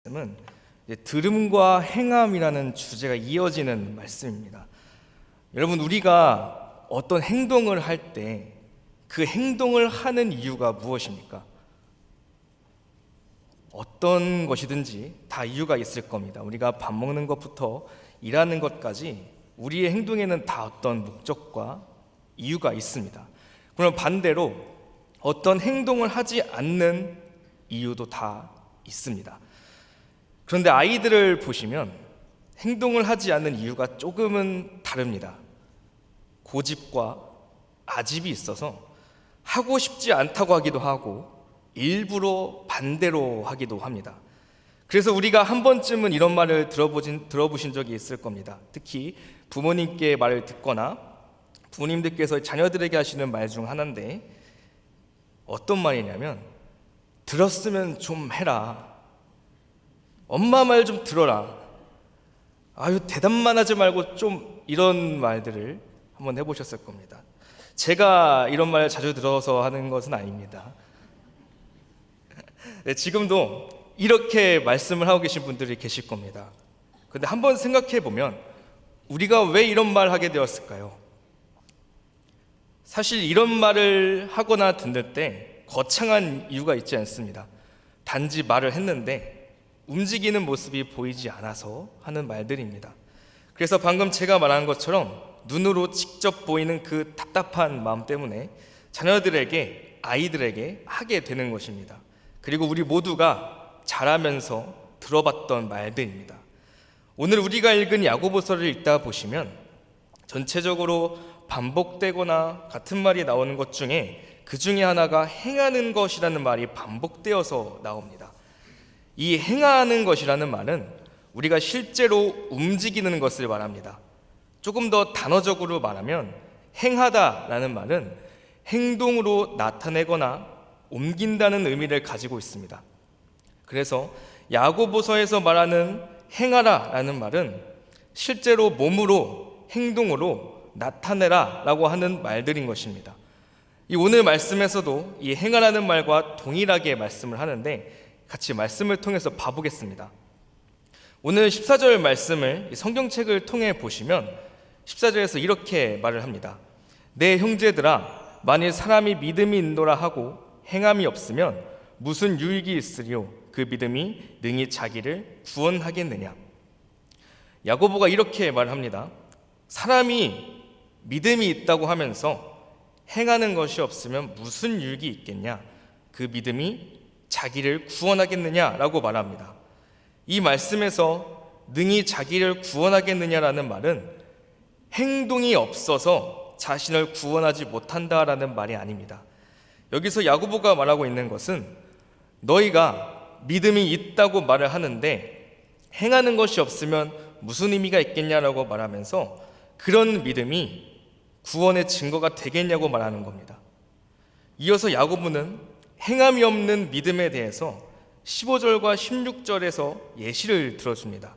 말씀은 들음과 행함이라는 주제가 이어지는 말씀입니다. 여러분, 우리가 어떤 행동을 할 때 그 행동을 하는 이유가 무엇입니까? 어떤 것이든지 다 이유가 있을 겁니다. 우리가 밥 먹는 것부터 일하는 것까지 우리의 행동에는 다 어떤 목적과 이유가 있습니다. 그럼 반대로 어떤 행동을 하지 않는 이유도 다 있습니다. 그런데 아이들을 보시면 행동을 하지 않는 이유가 조금은 다릅니다. 고집과 아집이 있어서 하고 싶지 않다고 하기도 하고 일부러 반대로 하기도 합니다. 그래서 우리가 한 번쯤은 이런 말을 들어보신 적이 있을 겁니다. 특히 부모님께 말을 듣거나 부모님들께서 자녀들에게 하시는 말 중 하나인데, 어떤 말이냐면 들었으면 좀 해라, 엄마 말 좀 들어라, 아유 대답만 하지 말고 좀, 이런 말들을 한번 해보셨을 겁니다. 제가 이런 말 자주 들어서 하는 것은 아닙니다. 네, 지금도 이렇게 말씀을 하고 계신 분들이 계실 겁니다. 근데 한번 생각해 보면 우리가 왜 이런 말 하게 되었을까요? 사실 이런 말을 하거나 듣는 때 거창한 이유가 있지 않습니다. 단지 말을 했는데 움직이는 모습이 보이지 않아서 하는 말들입니다. 그래서 방금 제가 말한 것처럼 눈으로 직접 보이는 그 답답한 마음 때문에 자녀들에게, 아이들에게 하게 되는 것입니다. 그리고 우리 모두가 자라면서 들어봤던 말들입니다. 오늘 우리가 읽은 야고보서를 읽다 보시면 전체적으로 반복되거나 같은 말이 나오는 것 중에 그 중에 하나가 행하는 것이라는 말이 반복되어서 나옵니다. 이 행하는 것이라는 말은 우리가 실제로 움직이는 것을 말합니다. 조금 더 단어적으로 말하면 행하다라는 말은 행동으로 나타내거나 옮긴다는 의미를 가지고 있습니다. 그래서 야고보서에서 말하는 행하라라는 말은 실제로 몸으로, 행동으로 나타내라 라고 하는 말들인 것입니다. 이 오늘 말씀에서도 이 행하라는 말과 동일하게 말씀을 하는데, 같이 말씀을 통해서 봐보겠습니다. 오늘 14절 말씀을 성경책을 통해 보시면 14절에서 이렇게 말을 합니다. 내 형제들아, 만일 사람이 믿음이 있노라 하고 행함이 없으면 무슨 유익이 있으리요? 그 믿음이 능히 자기를 구원하겠느냐? 야고보가 이렇게 말합니다. 사람이 믿음이 있다고 하면서 행하는 것이 없으면 무슨 유익이 있겠냐? 그 믿음이 자기를 구원하겠느냐라고 말합니다. 이 말씀에서 능히 자기를 구원하겠느냐라는 말은 행동이 없어서 자신을 구원하지 못한다라는 말이 아닙니다. 여기서 야고보가 말하고 있는 것은 너희가 믿음이 있다고 말을 하는데 행하는 것이 없으면 무슨 의미가 있겠냐라고 말하면서 그런 믿음이 구원의 증거가 되겠냐고 말하는 겁니다. 이어서 야고보는 행함이 없는 믿음에 대해서 15절과 16절에서 예시를 들어줍니다.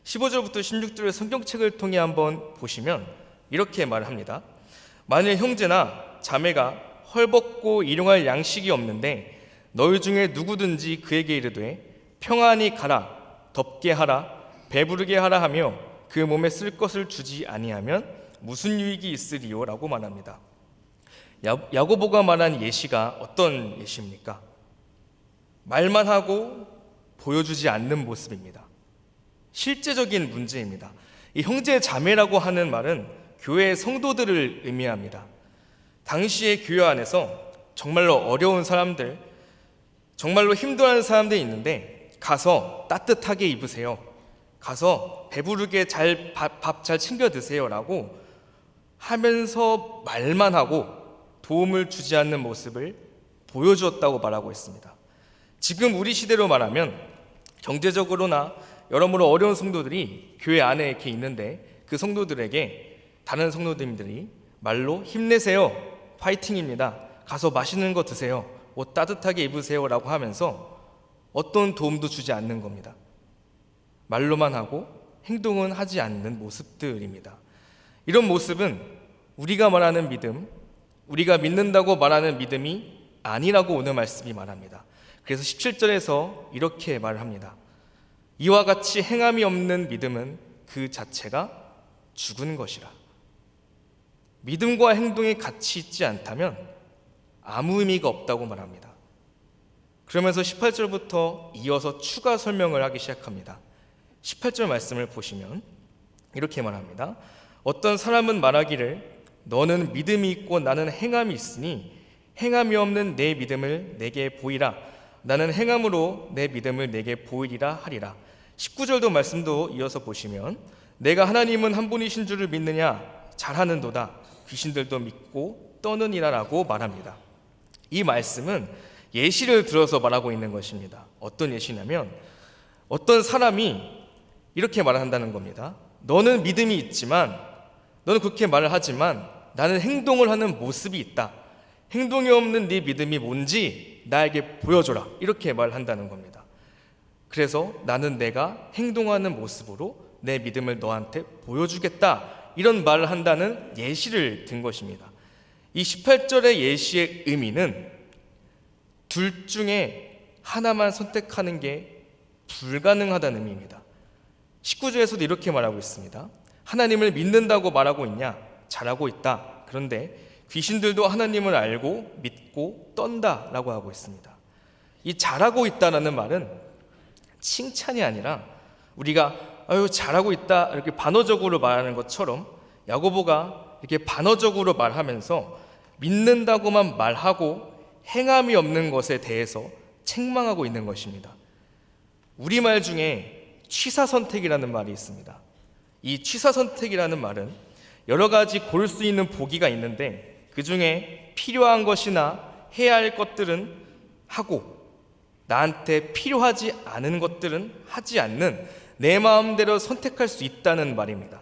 15절부터 16절의 성경책을 통해 한번 보시면 이렇게 말합니다. 만일 형제나 자매가 헐벗고 일용할 양식이 없는데 너희 중에 누구든지 그에게 이르되 평안히 가라, 덥게 하라, 배부르게 하라 하며 그 몸에 쓸 것을 주지 아니하면 무슨 유익이 있으리요? 라고 말합니다. 야고보가 말한 예시가 어떤 예시입니까? 말만 하고 보여주지 않는 모습입니다. 실제적인 문제입니다. 이 형제 자매라고 하는 말은 교회의 성도들을 의미합니다. 당시의 교회 안에서 정말로 어려운 사람들, 정말로 힘들어하는 사람들이 있는데 가서 따뜻하게 입으세요, 가서 배부르게 밥 잘 챙겨 드세요 라고 하면서 말만 하고 도움을 주지 않는 모습을 보여주었다고 말하고 있습니다. 지금 우리 시대로 말하면 경제적으로나 여러모로 어려운 성도들이 교회 안에 이렇게 있는데 그 성도들에게 다른 성도님들이 말로 힘내세요, 파이팅입니다, 가서 맛있는 거 드세요, 옷 따뜻하게 입으세요 라고 하면서 어떤 도움도 주지 않는 겁니다. 말로만 하고 행동은 하지 않는 모습들입니다. 이런 모습은 우리가 말하는 믿음, 우리가 믿는다고 말하는 믿음이 아니라고 오늘 말씀이 말합니다. 그래서 17절에서 이렇게 말을 합니다. 이와 같이 행함이 없는 믿음은 그 자체가 죽은 것이라. 믿음과 행동이 같이 있지 않다면 아무 의미가 없다고 말합니다. 그러면서 18절부터 이어서 추가 설명을 하기 시작합니다. 18절 말씀을 보시면 이렇게 말합니다. 어떤 사람은 말하기를 너는 믿음이 있고 나는 행함이 있으니 행함이 없는 내 믿음을 내게 보이라. 나는 행함으로 내 믿음을 내게 보이리라 하리라. 19절도 말씀도 이어서 보시면 내가 하나님은 한 분이신 줄을 믿느냐 잘하는도다. 귀신들도 믿고 떠느니라 라고 말합니다. 이 말씀은 예시를 들어서 말하고 있는 것입니다. 어떤 예시냐면 어떤 사람이 이렇게 말한다는 겁니다. 너는 믿음이 있지만 너는 그렇게 말을 하지만 나는 행동을 하는 모습이 있다. 행동이 없는 네 믿음이 뭔지 나에게 보여줘라. 이렇게 말한다는 겁니다. 그래서 나는 내가 행동하는 모습으로 내 믿음을 너한테 보여주겠다. 이런 말을 한다는 예시를 든 것입니다. 이 18절의 예시의 의미는 둘 중에 하나만 선택하는 게 불가능하다는 의미입니다. 19절에서도 이렇게 말하고 있습니다. 하나님을 믿는다고 말하고 있냐? 잘하고 있다. 그런데 귀신들도 하나님을 알고 믿고 떤다 라고 하고 있습니다. 이 잘하고 있다라는 말은 칭찬이 아니라 우리가 아유 잘하고 있다 이렇게 반어적으로 말하는 것처럼 야고보가 이렇게 반어적으로 말하면서 믿는다고만 말하고 행함이 없는 것에 대해서 책망하고 있는 것입니다. 우리말 중에 취사선택이라는 말이 있습니다. 이 취사선택이라는 말은 여러 가지 고를 수 있는 보기가 있는데 그 중에 필요한 것이나 해야 할 것들은 하고 나한테 필요하지 않은 것들은 하지 않는 내 마음대로 선택할 수 있다는 말입니다.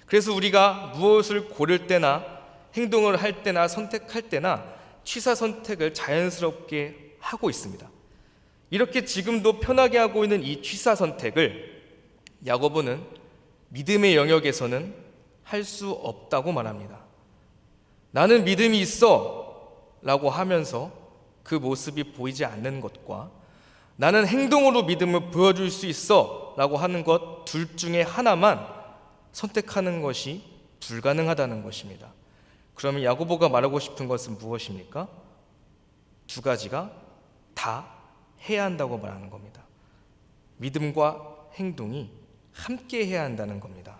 그래서 우리가 무엇을 고를 때나 행동을 할 때나 선택할 때나 취사 선택을 자연스럽게 하고 있습니다. 이렇게 지금도 편하게 하고 있는 이 취사 선택을 야고보는 믿음의 영역에서는 할 수 없다고 말합니다. 나는 믿음이 있어 라고 하면서 그 모습이 보이지 않는 것과 나는 행동으로 믿음을 보여줄 수 있어 라고 하는 것 둘 중에 하나만 선택하는 것이 불가능하다는 것입니다. 그러면 야고보가 말하고 싶은 것은 무엇입니까? 두 가지가 다 해야 한다고 말하는 겁니다. 믿음과 행동이 함께 해야 한다는 겁니다.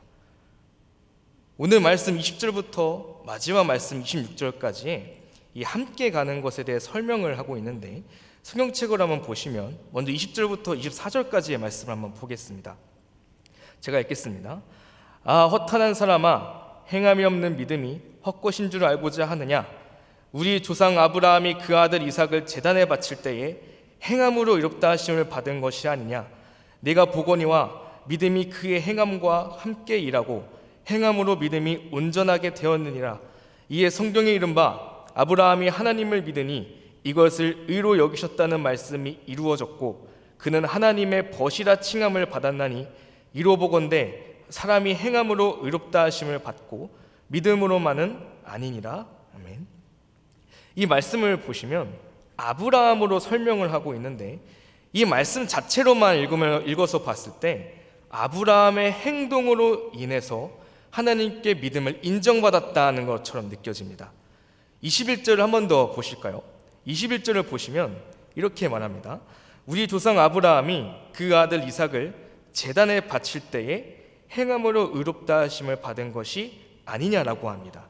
오늘 말씀 20절부터 마지막 말씀 26절까지 이 함께 가는 것에 대해 설명을 하고 있는데 성경책을 한번 보시면 먼저 20절부터 24절까지의 말씀을 한번 보겠습니다. 제가 읽겠습니다. 아 허탄한 사람아 행함이 없는 믿음이 헛것인 줄 알고자 하느냐? 우리 조상 아브라함이 그 아들 이삭을 제단에 바칠 때에 행함으로 의롭다 하심을 받은 것이 아니냐? 네가 보거니와 믿음이 그의 행함과 함께 일하고 행함으로 믿음이 온전하게 되었느니라. 이에 성경에 이른 바 아브라함이 하나님을 믿으니 이것을 의로 여기셨다는 말씀이 이루어졌고 그는 하나님의 벗이라 칭함을 받았나니 이로 보건대 사람이 행함으로 의롭다 하심을 받고 믿음으로만은 아니니라. 아멘. 이 말씀을 보시면 아브라함으로 설명을 하고 있는데 이 말씀 자체로만 읽어서 봤을 때 아브라함의 행동으로 인해서 하나님께 믿음을 인정받았다는 것처럼 느껴집니다. 21절을 한 번 더 보실까요? 21절을 보시면 이렇게 말합니다. 우리 조상 아브라함이 그 아들 이삭을 제단에 바칠 때에 행함으로 의롭다 하심을 받은 것이 아니냐라고 합니다.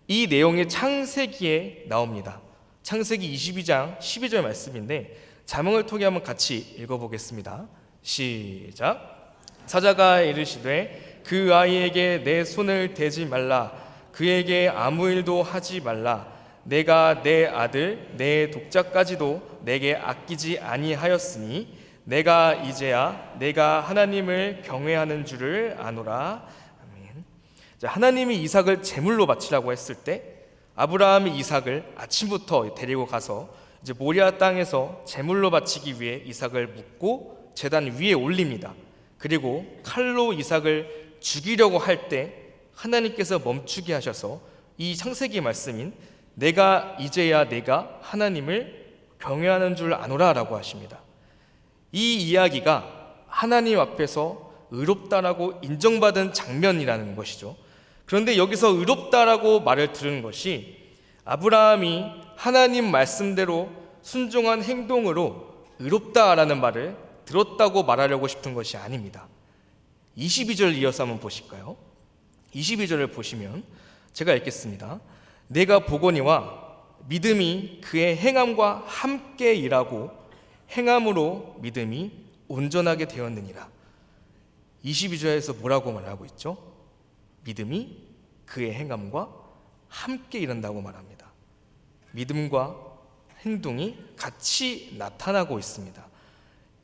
이 내용이 창세기에 나옵니다. 창세기 22장 12절 말씀인데 자문을 통해 한번 같이 읽어보겠습니다. 시작. 사자가 이르시되 그 아이에게 내 손을 대지 말라. 그에게 아무 일도 하지 말라. 내가 내 아들 내 독자까지도 내게 아끼지 아니하였으니 내가 이제야 내가 하나님을 경외하는 줄을 아노라. 아멘. 자, 하나님이 이삭을 제물로 바치라고 했을 때 아브라함이 이삭을 아침부터 데리고 가서 이제 모리아 땅에서 제물로 바치기 위해 이삭을 묶고 제단 위에 올립니다. 그리고 칼로 이삭을 죽이려고 할 때 하나님께서 멈추게 하셔서 이 창세기 말씀인 내가 이제야 내가 하나님을 경외하는 줄 아노라 라고 하십니다. 이 이야기가 하나님 앞에서 의롭다라고 인정받은 장면이라는 것이죠. 그런데 여기서 의롭다라고 말을 들은 것이 아브라함이 하나님 말씀대로 순종한 행동으로 의롭다라는 말을 들었다고 말하려고 싶은 것이 아닙니다. 22절 이어서 한번 보실까요? 22절을 보시면 제가 읽겠습니다. 내가 보거니와 믿음이 그의 행함과 함께 일하고 행함으로 믿음이 온전하게 되었느니라. 22절에서 뭐라고 말하고 있죠? 믿음이 그의 행함과 함께 일한다고 말합니다. 믿음과 행동이 같이 나타나고 있습니다.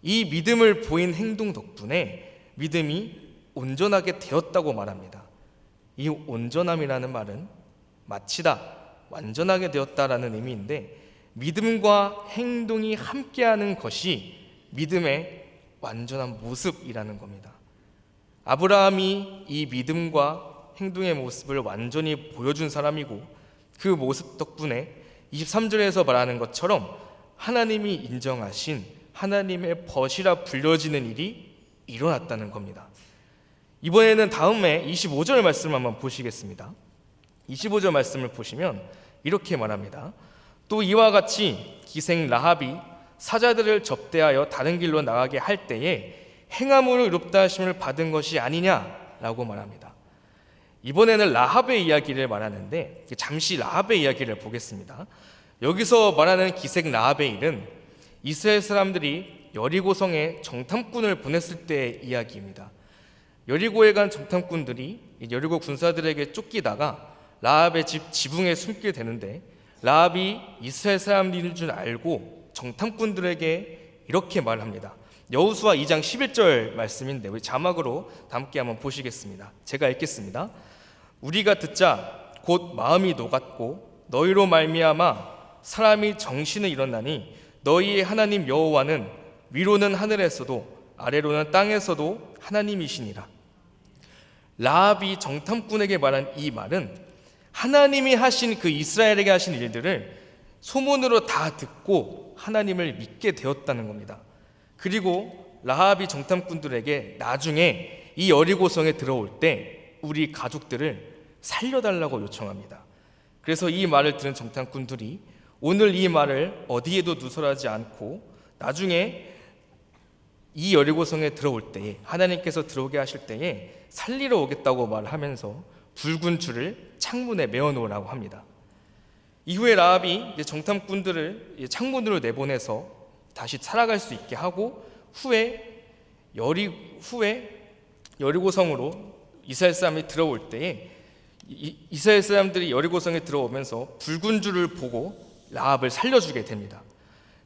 이 믿음을 보인 행동 덕분에 믿음이 온전하게 되었다고 말합니다. 이 온전함이라는 말은 마치다, 완전하게 되었다라는 의미인데 믿음과 행동이 함께하는 것이 믿음의 완전한 모습이라는 겁니다. 아브라함이 이 믿음과 행동의 모습을 완전히 보여준 사람이고 그 모습 덕분에 23절에서 말하는 것처럼 하나님이 인정하신 하나님의 벗이라 불려지는 일이 일어났다는 겁니다. 이번에는 다음에 25절 말씀을 한번 보시겠습니다. 25절 말씀을 보시면 이렇게 말합니다. 또 이와 같이 기생 라합이 사자들을 접대하여 다른 길로 나가게 할 때에 행함으로 의롭다 하심을 받은 것이 아니냐라고 말합니다. 이번에는 라합의 이야기를 말하는데 잠시 라합의 이야기를 보겠습니다. 여기서 말하는 기생 라합의 일은 이스라엘 사람들이 여리고성에 정탐꾼을 보냈을 때의 이야기입니다. 여리고에 간 정탐꾼들이 여리고 군사들에게 쫓기다가 라합의 집 지붕에 숨게 되는데 라합이 이스라엘 사람들인 줄 알고 정탐꾼들에게 이렇게 말합니다. 여호수아 2장 11절 말씀인데 우리 자막으로 함께 한번 보시겠습니다. 제가 읽겠습니다. 우리가 듣자 곧 마음이 녹았고 너희로 말미암아 사람이 정신을 잃었나니 너희의 하나님 여호와는 위로는 하늘에서도 아래로는 땅에서도 하나님이시니라. 라합이 정탐꾼에게 말한 이 말은 하나님이 하신 그 이스라엘에게 하신 일들을 소문으로 다 듣고 하나님을 믿게 되었다는 겁니다. 그리고 라합이 정탐꾼들에게 나중에 이 여리고성에 들어올 때 우리 가족들을 살려달라고 요청합니다. 그래서 이 말을 들은 정탐꾼들이 오늘 이 말을 어디에도 누설하지 않고 나중에 이 여리고성에 들어올 때에 하나님께서 들어오게 하실 때에 살리러 오겠다고 말하면서 붉은 줄을 창문에 메어 놓으라고 합니다. 이후에 라합이 정탐꾼들을 창문으로 내보내서 다시 살아갈 수 있게 하고 후에 여리고성으로 이스라엘 사람이 들어올 때에 이스라엘 사람들이 여리고성에 들어오면서 붉은 줄을 보고 라합을 살려주게 됩니다.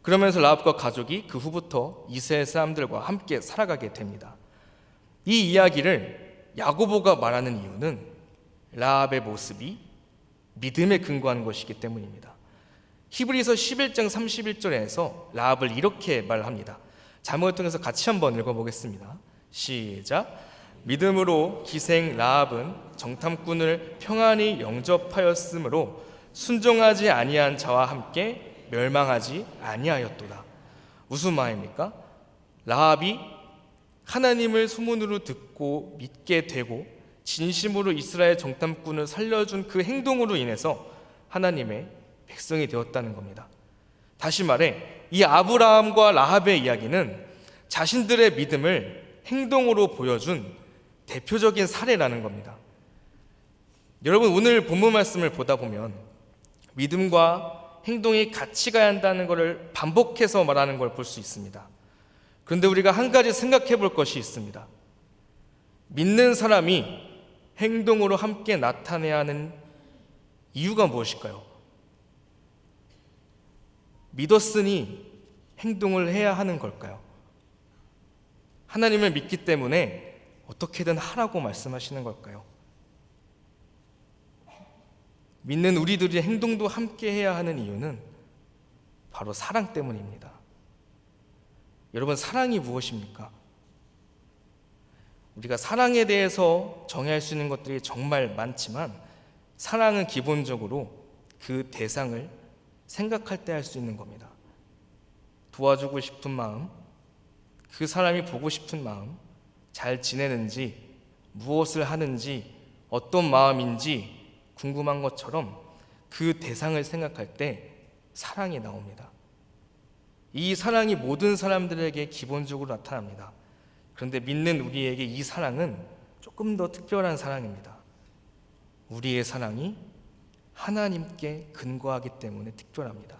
그러면서 라합과 가족이 그 후부터 이스라엘 사람들과 함께 살아가게 됩니다. 이 이야기를 야고보가 말하는 이유는 라합의 모습이 믿음에 근거한 것이기 때문입니다. 히브리서 11장 31절에서 라합을 이렇게 말합니다. 자막을 통해서 같이 한번 읽어보겠습니다. 시작. 믿음으로 기생 라합은 정탐꾼을 평안히 영접하였으므로 순종하지 아니한 자와 함께 멸망하지 아니하였도다. 무슨 말입니까? 라합이 하나님을 소문으로 듣고 믿게 되고 진심으로 이스라엘 정탐꾼을 살려준 그 행동으로 인해서 하나님의 백성이 되었다는 겁니다. 다시 말해 이 아브라함과 라합의 이야기는 자신들의 믿음을 행동으로 보여준 대표적인 사례라는 겁니다. 여러분 오늘 본문 말씀을 보다 보면 믿음과 행동이 같이 가야 한다는 것을 반복해서 말하는 걸 볼 수 있습니다. 그런데 우리가 한 가지 생각해 볼 것이 있습니다. 믿는 사람이 행동으로 함께 나타내야 하는 이유가 무엇일까요? 믿었으니 행동을 해야 하는 걸까요? 하나님을 믿기 때문에 어떻게든 하라고 말씀하시는 걸까요? 믿는 우리들의 행동도 함께 해야 하는 이유는 바로 사랑 때문입니다. 여러분, 사랑이 무엇입니까? 우리가 사랑에 대해서 정의할 수 있는 것들이 정말 많지만 사랑은 기본적으로 그 대상을 생각할 때 할 수 있는 겁니다. 도와주고 싶은 마음, 그 사람이 보고 싶은 마음, 잘 지내는지, 무엇을 하는지, 어떤 마음인지 궁금한 것처럼 그 대상을 생각할 때 사랑이 나옵니다. 이 사랑이 모든 사람들에게 기본적으로 나타납니다. 그런데 믿는 우리에게 이 사랑은 조금 더 특별한 사랑입니다. 우리의 사랑이 하나님께 근거하기 때문에 특별합니다.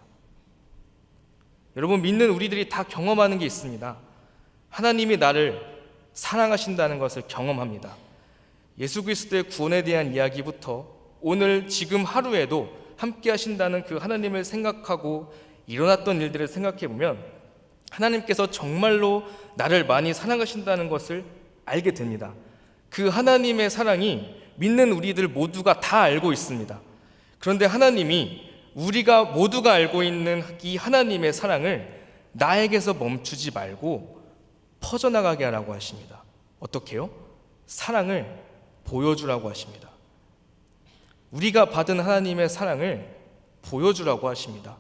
여러분, 믿는 우리들이 다 경험하는 게 있습니다. 하나님이 나를 사랑하신다는 것을 경험합니다. 예수 그리스도의 구원에 대한 이야기부터 오늘 지금 하루에도 함께 하신다는 그 하나님을 생각하고 일어났던 일들을 생각해 보면 하나님께서 정말로 나를 많이 사랑하신다는 것을 알게 됩니다. 그 하나님의 사랑이 믿는 우리들 모두가 다 알고 있습니다. 그런데 하나님이 우리가 모두가 알고 있는 이 하나님의 사랑을 나에게서 멈추지 말고 퍼져나가게 하라고 하십니다. 어떻게요? 사랑을 보여주라고 하십니다. 우리가 받은 하나님의 사랑을 보여주라고 하십니다.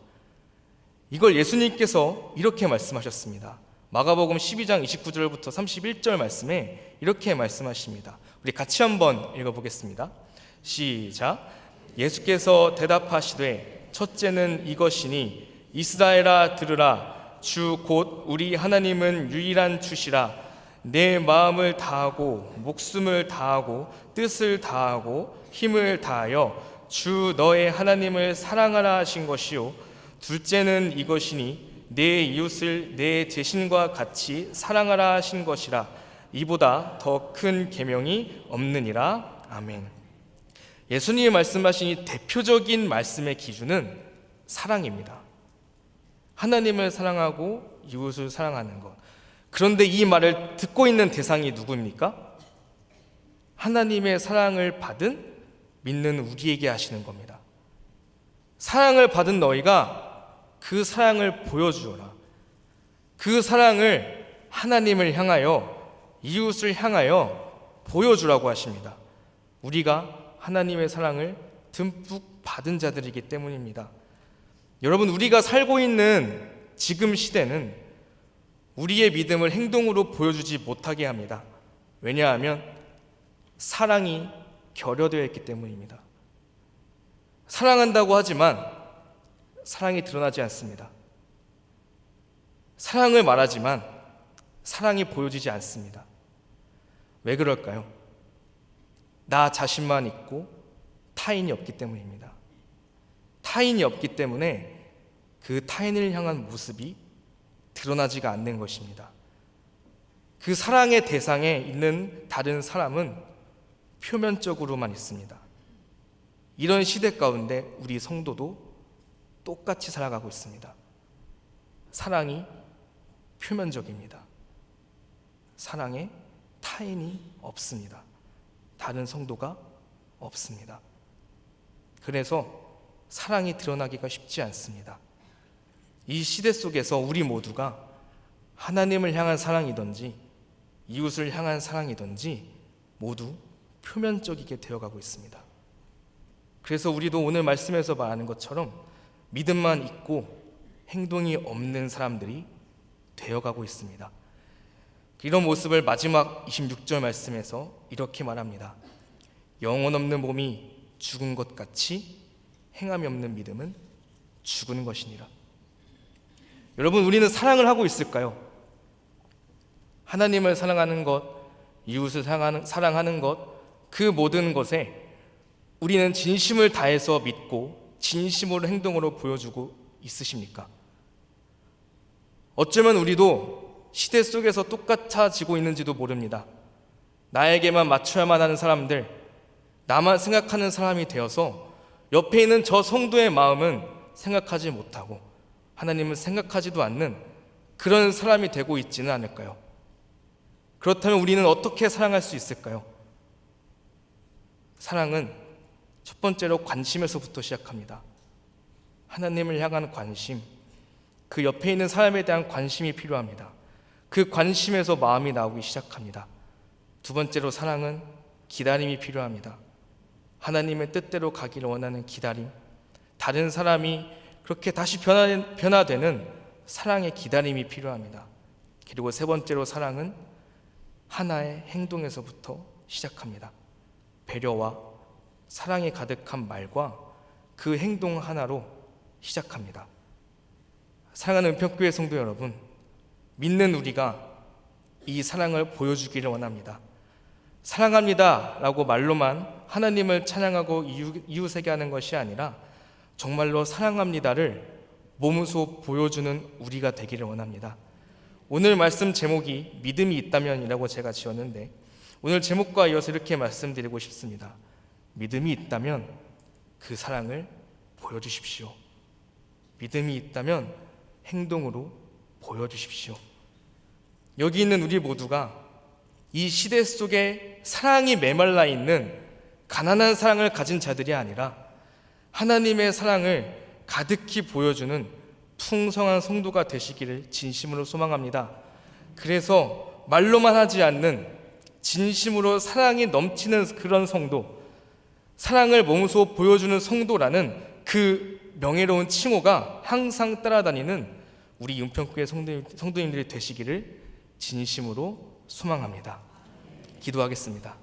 이걸 예수님께서 이렇게 말씀하셨습니다. 마가복음 12장 29절부터 31절 말씀에 이렇게 말씀하십니다. 우리 같이 한번 읽어보겠습니다. 시작. 예수께서 대답하시되 첫째는 이것이니 이스라엘아 들으라. 주 곧 우리 하나님은 유일한 주시라. 내 마음을 다하고 목숨을 다하고 뜻을 다하고 힘을 다하여 주 너의 하나님을 사랑하라 하신 것이요. 둘째는 이것이니 내 이웃을 내 자신과 같이 사랑하라 하신 것이라. 이보다 더 큰 계명이 없느니라. 아멘. 예수님이 말씀하신 이 대표적인 말씀의 기준은 사랑입니다. 하나님을 사랑하고 이웃을 사랑하는 것. 그런데 이 말을 듣고 있는 대상이 누구입니까? 하나님의 사랑을 받은 믿는 우리에게 하시는 겁니다. 사랑을 받은 너희가 그 사랑을 보여주어라. 그 사랑을 하나님을 향하여 이웃을 향하여 보여주라고 하십니다. 우리가 하나님의 사랑을 듬뿍 받은 자들이기 때문입니다. 여러분, 우리가 살고 있는 지금 시대는 우리의 믿음을 행동으로 보여주지 못하게 합니다. 왜냐하면 사랑이 결여되어 있기 때문입니다. 사랑한다고 하지만 사랑이 드러나지 않습니다. 사랑을 말하지만 사랑이 보여지지 않습니다. 왜 그럴까요? 나 자신만 있고 타인이 없기 때문입니다. 타인이 없기 때문에 그 타인을 향한 모습이 드러나지가 않는 것입니다. 그 사랑의 대상에 있는 다른 사람은 표면적으로만 있습니다. 이런 시대 가운데 우리 성도도 똑같이 살아가고 있습니다. 사랑이 표면적입니다. 사랑에 타인이 없습니다. 다른 성도가 없습니다. 그래서 사랑이 드러나기가 쉽지 않습니다. 이 시대 속에서 우리 모두가 하나님을 향한 사랑이든지 이웃을 향한 사랑이든지 모두 표면적이게 되어가고 있습니다. 그래서 우리도 오늘 말씀에서 말하는 것처럼 믿음만 있고 행동이 없는 사람들이 되어가고 있습니다. 이런 모습을 마지막 26절 말씀에서 이렇게 말합니다. 영혼 없는 몸이 죽은 것 같이 행함이 없는 믿음은 죽은 것이니라. 여러분, 우리는 사랑을 하고 있을까요? 하나님을 사랑하는 것, 이웃을 사랑하는 것, 그 모든 것에 우리는 진심을 다해서 믿고 진심으로 행동으로 보여주고 있으십니까? 어쩌면 우리도 시대 속에서 똑같아지고 있는지도 모릅니다. 나에게만 맞춰야만 하는 사람들, 나만 생각하는 사람이 되어서 옆에 있는 저 성도의 마음은 생각하지 못하고 하나님을 생각하지도 않는 그런 사람이 되고 있지는 않을까요? 그렇다면 우리는 어떻게 사랑할 수 있을까요? 사랑은 첫 번째로 관심에서부터 시작합니다. 하나님을 향한 관심, 그 옆에 있는 사람에 대한 관심이 필요합니다. 그 관심에서 마음이 나오기 시작합니다. 두 번째로 사랑은 기다림이 필요합니다. 하나님의 뜻대로 가기를 원하는 기다림, 다른 사람이 그렇게 다시 변화되는 사랑의 기다림이 필요합니다. 그리고 세 번째로 사랑은 하나의 행동에서부터 시작합니다. 배려와 사랑이 가득한 말과 그 행동 하나로 시작합니다. 사랑하는 은평교회 성도 여러분, 믿는 우리가 이 사랑을 보여주기를 원합니다. 사랑합니다 라고 말로만 하나님을 찬양하고 이웃에게 하는 것이 아니라 정말로 사랑합니다를 몸소 보여주는 우리가 되기를 원합니다. 오늘 말씀 제목이 믿음이 있다면이라고 제가 지었는데, 오늘 제목과 이어서 이렇게 말씀드리고 싶습니다. 믿음이 있다면 그 사랑을 보여주십시오. 믿음이 있다면 행동으로 보여주십시오. 여기 있는 우리 모두가 이 시대 속에 사랑이 메말라 있는 가난한 사랑을 가진 자들이 아니라 하나님의 사랑을 가득히 보여주는 풍성한 성도가 되시기를 진심으로 소망합니다. 그래서 말로만 하지 않는 진심으로 사랑이 넘치는 그런 성도, 사랑을 몸소 보여주는 성도라는 그 명예로운 칭호가 항상 따라다니는 우리 은평교회 성도님들이 되시기를 진심으로 소망합니다. 기도하겠습니다.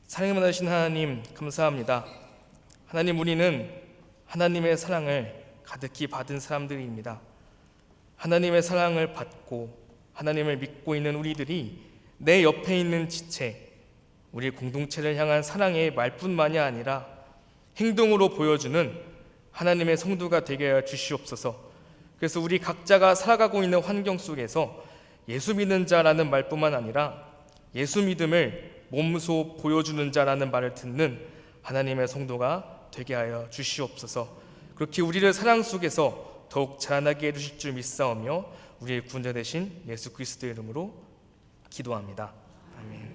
사랑이 많으신 하나님, 감사합니다. 하나님, 우리는 하나님의 사랑을 가득히 받은 사람들입니다. 하나님의 사랑을 받고 하나님을 믿고 있는 우리들이 내 옆에 있는 지체, 우리 공동체를 향한 사랑의 말뿐만이 아니라 행동으로 보여주는 하나님의 성도가 되게 하여 주시옵소서. 그래서 우리 각자가 살아가고 있는 환경 속에서 예수 믿는 자라는 말뿐만 아니라 예수 믿음을 몸소 보여주는 자라는 말을 듣는 하나님의 성도가 되게 하여 주시옵소서. 그렇게 우리를 사랑 속에서 더욱 자라나게 해주실 줄 믿사오며 우리의 구원자 되신 예수 그리스도의 이름으로 기도합니다. 아멘.